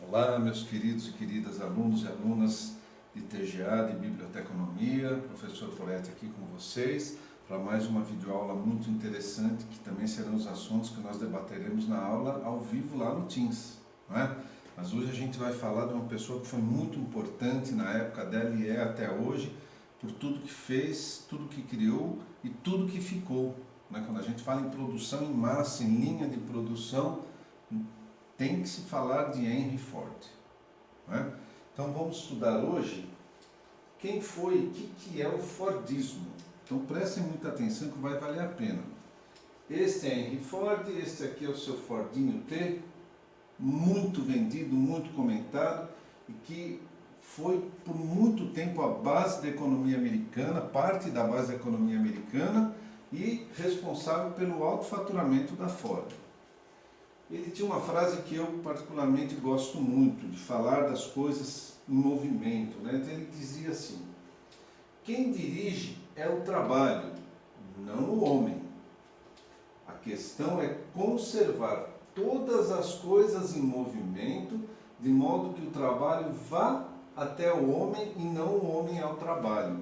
Olá, meus queridos e queridas alunos e alunas de TGA, de Biblioteconomia, professor Poletti aqui com vocês para mais uma videoaula muito interessante, que também serão os assuntos que nós debateremos na aula ao vivo lá no Teams, não é? Mas hoje a gente vai falar de uma pessoa que foi muito importante na época dela e é até hoje, por tudo que fez, tudo que criou e tudo que ficou, né? Quando a gente fala em produção em massa, em linha de produção, tem que se falar de Henry Ford, né? Então vamos estudar hoje quem foi e o que é o Fordismo. Então prestem muita atenção que vai valer a pena. Este é Henry Ford, este aqui é o seu Fordinho T, muito vendido, muito comentado, e que foi por muito tempo a base da economia americana, parte da base da economia americana e responsável pelo alto faturamento da Ford. Ele tinha uma frase que eu particularmente gosto muito, de falar das coisas em movimento, né? Então ele dizia assim: quem dirige é o trabalho, não o homem. A questão é conservar todas as coisas em movimento, de modo que o trabalho vá até o homem e não o homem ao trabalho.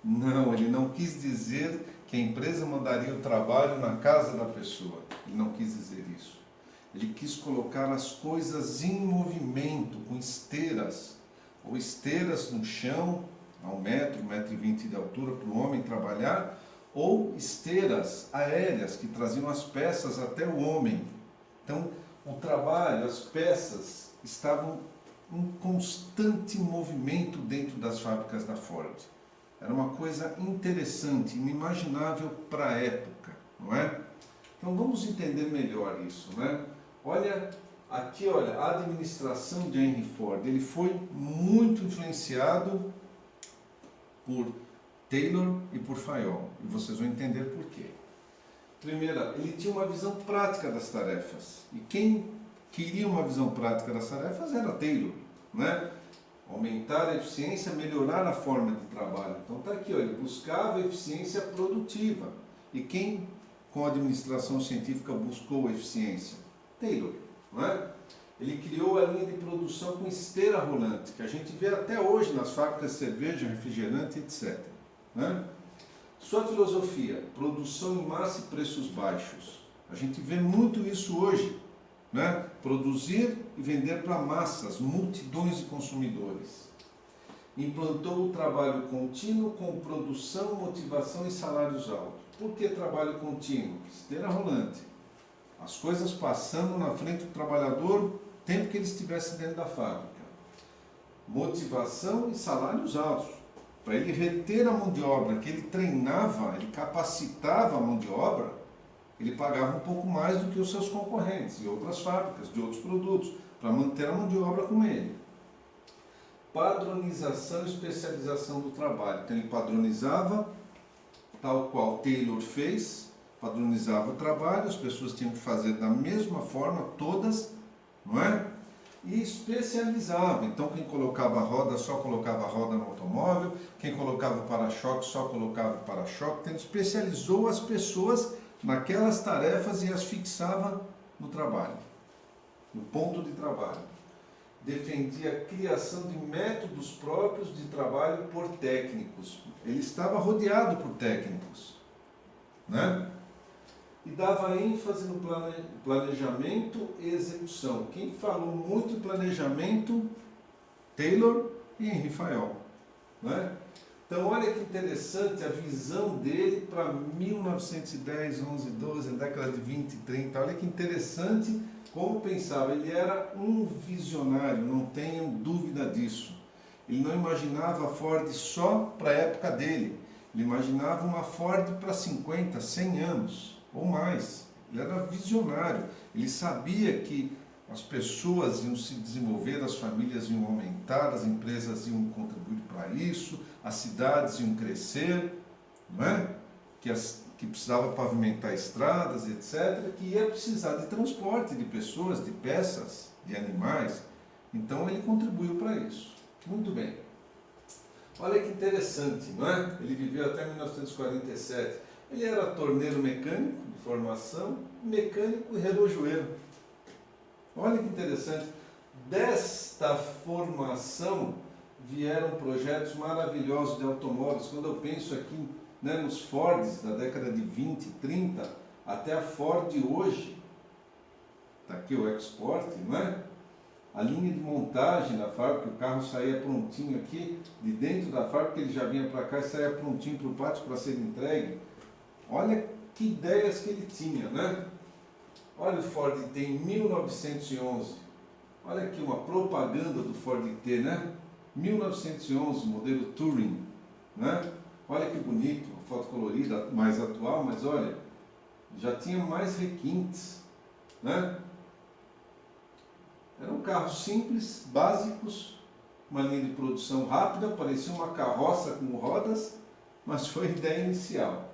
Não, ele não quis dizer que a empresa mandaria o trabalho na casa da pessoa. Ele não quis dizer isso. Ele quis colocar as coisas em movimento, com esteiras, ou esteiras no chão, a 1 metro, 1,20 m de altura para o homem trabalhar, ou esteiras aéreas que traziam as peças até o homem. Então, o trabalho, as peças estavam em constante movimento dentro das fábricas da Ford. Era uma coisa interessante, inimaginável para a época, não é? Então vamos entender melhor isso, né? Olha, aqui, olha, a administração de Henry Ford, ele foi muito influenciado por Taylor e por Fayol, e vocês vão entender por quê. Primeiro, ele tinha uma visão prática das tarefas, e quem queria uma visão prática das tarefas era Taylor, né? Aumentar a eficiência, melhorar a forma de trabalho. Então está aqui, ó, ele buscava eficiência produtiva. E quem com a administração científica buscou eficiência? Taylor, não é? Ele criou a linha de produção com esteira rolante, que a gente vê até hoje nas fábricas de cerveja, refrigerante, etc. Né? Sua filosofia, produção em massa e preços baixos. A gente vê muito isso hoje, né? Produzir e vender para massas, multidões de consumidores. Implantou o trabalho contínuo com produção, motivação e salários altos. Por que trabalho contínuo? Esteira rolante. As coisas passando na frente do trabalhador, tempo que ele estivesse dentro da fábrica. Motivação e salários altos. Para ele reter a mão de obra que ele treinava, ele capacitava a mão de obra, ele pagava um pouco mais do que os seus concorrentes de outras fábricas, de outros produtos, para manter a mão de obra com ele. Padronização e especialização do trabalho. Então ele padronizava, tal qual Taylor fez, padronizava o trabalho, as pessoas tinham que fazer da mesma forma, todas, não é? E especializava. Então quem colocava a roda, só colocava a roda no automóvel, quem colocava o para-choque, só colocava o para-choque. Então ele especializou as pessoas naquelas tarefas e as fixava no trabalho, no ponto de trabalho. Defendia a criação de métodos próprios de trabalho por técnicos. Ele estava rodeado por técnicos, né? E dava ênfase no planejamento e execução. Quem falou muito em planejamento? Taylor e Henry Fayol, né? Então olha que interessante a visão dele para 1910, 11, 12, a década de 20 e 30. Olha que interessante como pensava. Ele era um visionário, não tenham dúvida disso. Ele não imaginava a Ford só para a época dele. Ele imaginava uma Ford para 50, 100 anos ou mais. Ele era visionário. Ele sabia que as pessoas iam se desenvolver, as famílias iam aumentar, as empresas iam contribuir para isso, as cidades iam crescer, não é? Que precisava pavimentar estradas, etc., que ia precisar de transporte de pessoas, de peças, de animais. Então ele contribuiu para isso. Muito bem. Olha que interessante, não é? Ele viveu até 1947. Ele era torneiro mecânico de formação, mecânico e relojoeiro. Olha que interessante. Desta formação vieram projetos maravilhosos de automóveis. Quando eu penso aqui, né, nos Fords da década de 20, 30, até a Ford hoje, está aqui o Export, não é? A linha de montagem da fábrica, o carro saía prontinho aqui, de dentro da fábrica ele já vinha para cá e saía prontinho para o pátio para ser entregue. Olha que ideias que ele tinha, né? Olha o Ford T em 1911. Olha aqui uma propaganda do Ford T, né? 1911, modelo Touring, né? Olha que bonito, foto colorida, mais atual, mas olha, já tinha mais requintes, né? Eram carros simples, básicos, uma linha de produção rápida, parecia uma carroça com rodas, mas foi a ideia inicial.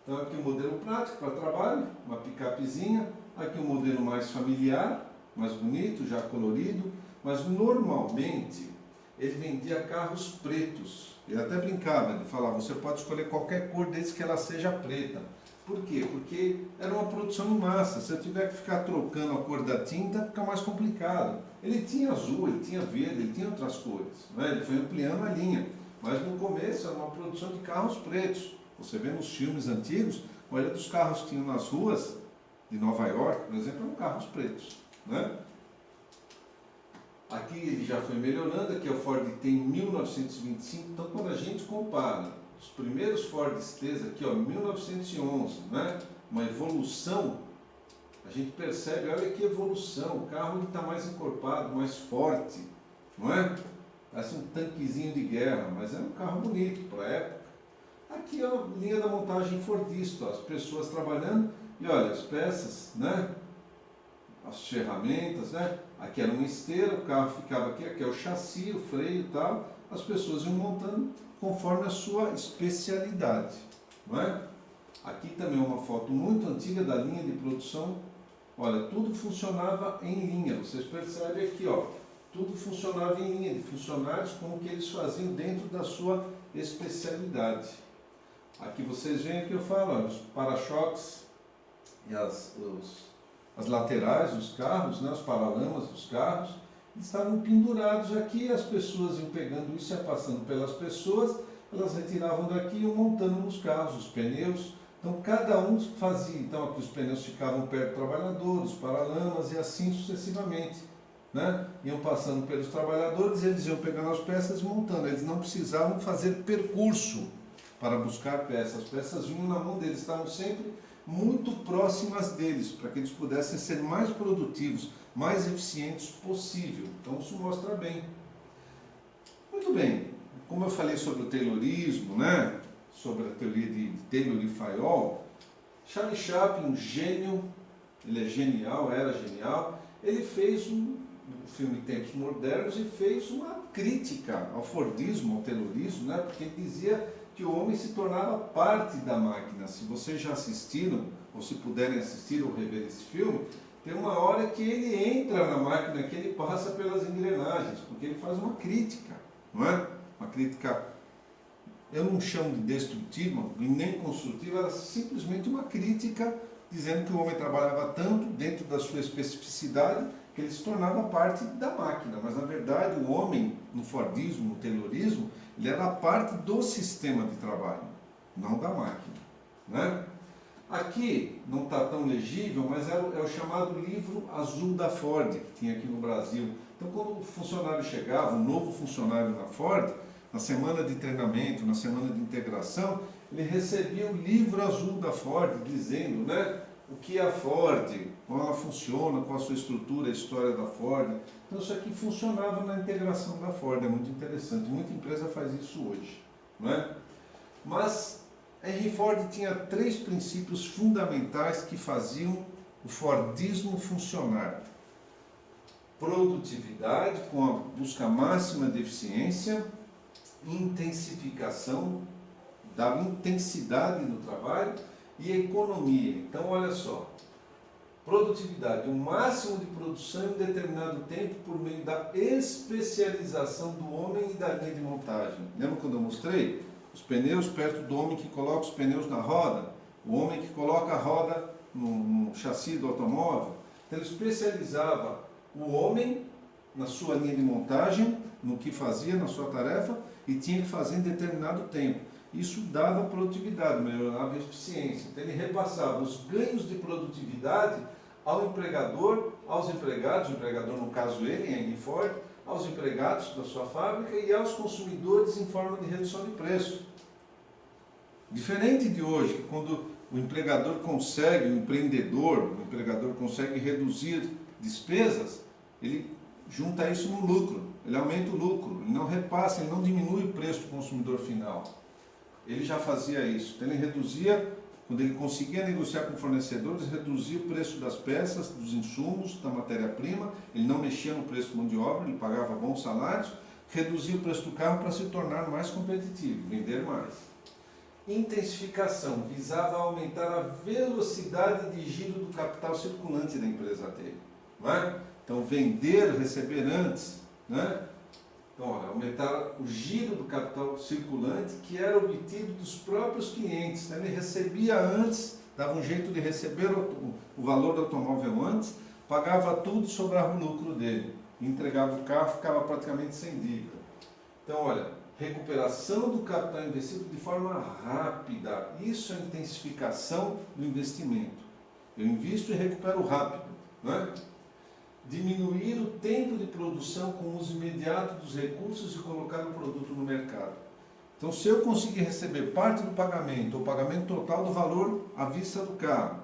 Então aqui o modelo prático para trabalho, uma picapezinha, aqui um modelo mais familiar, mais bonito, já colorido, mas normalmente ele vendia carros pretos. Ele até brincava, ele falava, você pode escolher qualquer cor desde que ela seja preta. Por quê? Porque era uma produção em massa. Se eu tiver que ficar trocando a cor da tinta, fica mais complicado. Ele tinha azul, ele tinha verde, ele tinha outras cores, né? Ele foi ampliando a linha. Mas no começo era uma produção de carros pretos. Você vê nos filmes antigos, a maioria dos carros que tinham nas ruas de Nova York, por exemplo, eram carros pretos, né? Aqui ele já foi melhorando, aqui é o Ford T em 1925, então quando a gente compara os primeiros Ford T's aqui, ó, 1911, né? Uma evolução, a gente percebe, olha que evolução, o carro está mais encorpado, mais forte, não é? Parece um tanquezinho de guerra, mas é um carro bonito para a época. Aqui é a linha da montagem Fordista, ó, as pessoas trabalhando, e olha, as peças, né? As ferramentas, né? Aqui era uma esteira, o carro ficava aqui é o chassi, o freio e tal, as pessoas iam montando conforme a sua especialidade, não é? Aqui também é uma foto muito antiga da linha de produção. Olha, tudo funcionava em linha, vocês percebem aqui, ó, tudo funcionava em linha, de funcionários como que eles faziam dentro da sua especialidade. Aqui vocês veem que eu falo, ó, os para-choques e as laterais dos carros, né, os paralamas dos carros, estavam pendurados aqui, as pessoas iam pegando isso, ia passando pelas pessoas, elas retiravam daqui e iam montando nos carros, os pneus. Então cada um fazia, então aqui os pneus ficavam perto do trabalhador, os paralamas e assim sucessivamente, né? Iam passando pelos trabalhadores, eles iam pegando as peças e montando, eles não precisavam fazer percurso para buscar peças, as peças vinham na mão deles, estavam sempre muito próximas deles, para que eles pudessem ser mais produtivos, mais eficientes possível. Então isso mostra bem. Muito bem, como eu falei sobre o Taylorismo, né? Sobre a teoria de Taylor e Fayol, Charlie Chaplin, um gênio, ele é genial, era genial, ele fez um filme Tempos Modernos e fez uma crítica ao Fordismo, ao Taylorismo, né? Porque ele dizia que o homem se tornava parte da máquina. Se vocês já assistiram, ou se puderem assistir ou rever esse filme, tem uma hora que ele entra na máquina, que ele passa pelas engrenagens, porque ele faz uma crítica, não é? Uma crítica, eu não chamo de destrutiva e nem construtiva, era simplesmente uma crítica dizendo que o homem trabalhava tanto dentro da sua especificidade que ele se tornava parte da máquina, mas na verdade o homem, no Fordismo, no Taylorismo, ele era parte do sistema de trabalho, não da máquina, né? Aqui não está tão legível, mas é o chamado livro azul da Ford, que tinha aqui no Brasil. Então quando o funcionário chegava, um novo funcionário na Ford, na semana de treinamento, na semana de integração, ele recebia o livro azul da Ford, dizendo, né, o que é a Ford, como ela funciona, qual a sua estrutura, a história da Ford. Então isso aqui funcionava na integração da Ford, é muito interessante. Muita empresa faz isso hoje, não é? Mas Henry Ford tinha 3 princípios fundamentais que faziam o Fordismo funcionar. Produtividade, com a busca máxima de eficiência, intensificação, da intensidade no trabalho e economia. Então, olha só, produtividade, o máximo de produção em um determinado tempo por meio da especialização do homem e da linha de montagem. Lembra quando eu mostrei? os pneus perto do homem que coloca os pneus na roda, o homem que coloca a roda no chassi do automóvel. Então ele especializava o homem na sua linha de montagem, no que fazia, na sua tarefa, e tinha que fazer em determinado tempo. Isso dava produtividade, melhorava a eficiência. Então ele repassava os ganhos de produtividade ao empregador, aos empregados, o empregador no caso ele, Henry Ford, aos empregados da sua fábrica e aos consumidores em forma de redução de preço. Diferente de hoje, que quando o empregador consegue, o empregador consegue reduzir despesas, ele junta isso no lucro, ele aumenta o lucro, ele não repassa, ele não diminui o preço do consumidor final. Ele já fazia isso, então ele reduzia, quando ele conseguia negociar com fornecedores, reduzia o preço das peças, dos insumos, da matéria-prima, ele não mexia no preço de mão de obra, ele pagava bons salários, reduzia o preço do carro para se tornar mais competitivo, vender mais. Intensificação, visava aumentar a velocidade de giro do capital circulante da empresa dele. Não é? Então, vender, receber antes, né? Então, olha, aumentar o giro do capital circulante que era obtido dos próprios clientes. Né? Ele recebia antes, dava um jeito de receber o valor do automóvel antes, pagava tudo, sobrava o lucro dele. Entregava o carro, ficava praticamente sem dívida. Então, olha, recuperação do capital investido de forma rápida. Isso é intensificação do investimento. Eu invisto e recupero rápido. Não é? Diminuir o tempo de produção com o uso imediato dos recursos e colocar o produto no mercado. Então, se eu conseguir receber parte do pagamento, ou pagamento total do valor à vista do carro,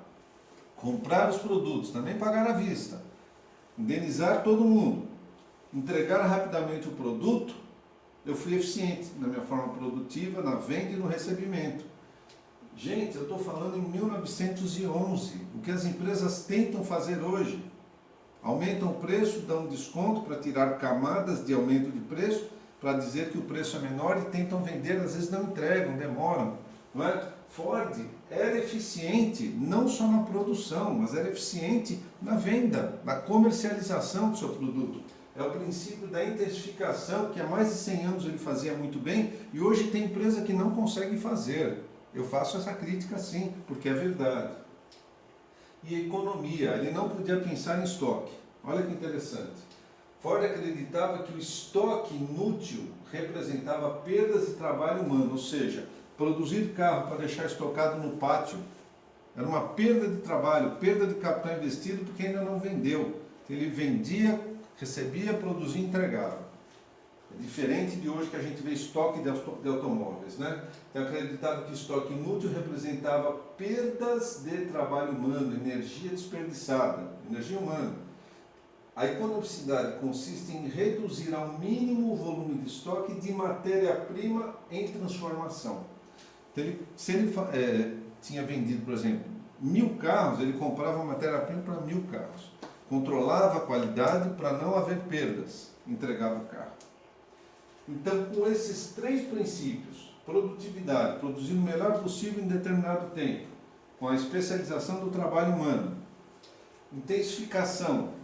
comprar os produtos, também pagar à vista, indenizar todo mundo, entregar rapidamente o produto, eu fui eficiente na minha forma produtiva, na venda e no recebimento. Gente, eu estou falando em 1911, o que as empresas tentam fazer hoje. Aumentam o preço, dão desconto para tirar camadas de aumento de preço, para dizer que o preço é menor e tentam vender, às vezes não entregam, demoram. Não é? Ford era eficiente não só na produção, mas era eficiente na venda, na comercialização do seu produto. É o princípio da intensificação, que há mais de 100 anos ele fazia muito bem, e hoje tem empresa que não consegue fazer. Eu faço essa crítica sim, porque é verdade. E economia, ele não podia pensar em estoque. Olha que interessante. Ford acreditava que o estoque inútil representava perdas de trabalho humano, ou seja, produzir carro para deixar estocado no pátio era uma perda de trabalho, perda de capital investido porque ainda não vendeu. Ele vendia, recebia, produzia e entregava. É diferente de hoje que a gente vê estoque de automóveis, né? Então acreditava que estoque inútil representava perdas de trabalho humano, energia desperdiçada, energia humana. A economicidade consiste em reduzir ao mínimo o volume de estoque de matéria-prima em transformação. Então, se ele tinha vendido, por exemplo, 1000 carros, ele comprava matéria-prima para 1000 carros. Controlava a qualidade para não haver perdas, entregava o carro. Então, com esses 3 princípios, produtividade, produzir o melhor possível em determinado tempo, com a especialização do trabalho humano, intensificação,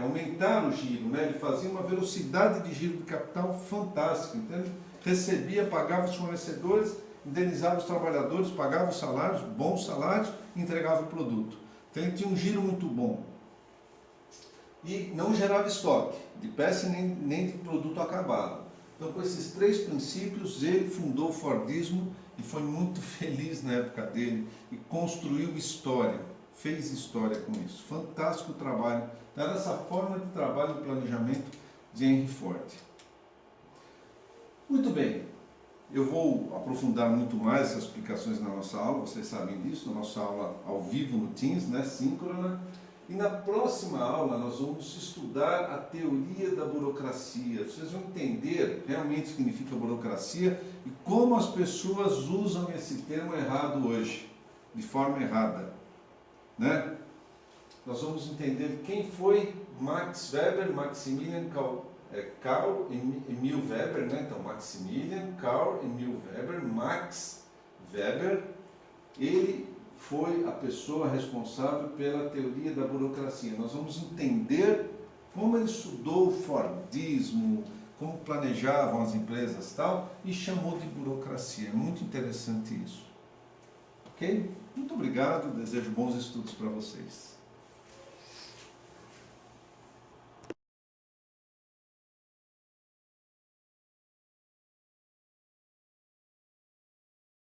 aumentar o giro, né? Ele fazia uma velocidade de giro de capital fantástica, então ele recebia, pagava os fornecedores, indenizava os trabalhadores, pagava os salários, bons salários, e entregava o produto. Então ele tinha um giro muito bom. E não gerava estoque de peça nem de produto acabado. Então, com esses 3 princípios, ele fundou o Fordismo e foi muito feliz na época dele e construiu história, fez história com isso. Fantástico trabalho. Era essa forma de trabalho e planejamento de Henry Ford. Muito bem, eu vou aprofundar muito mais essas explicações na nossa aula, vocês sabem disso, na nossa aula ao vivo no Teams, né, síncrona. E na próxima aula nós vamos estudar a teoria da burocracia. Vocês vão entender realmente o que significa burocracia e como as pessoas usam esse termo errado hoje, de forma errada. Né? Nós vamos entender quem foi Max Weber, Maximilian Karl Emil Weber, né? Então Maximilian Karl Emil Weber, Max Weber, ele foi a pessoa responsável pela teoria da burocracia. Nós vamos entender como ele estudou o Fordismo, como planejavam as empresas tal, e chamou de burocracia. É muito interessante isso. Ok? Muito obrigado, desejo bons estudos para vocês.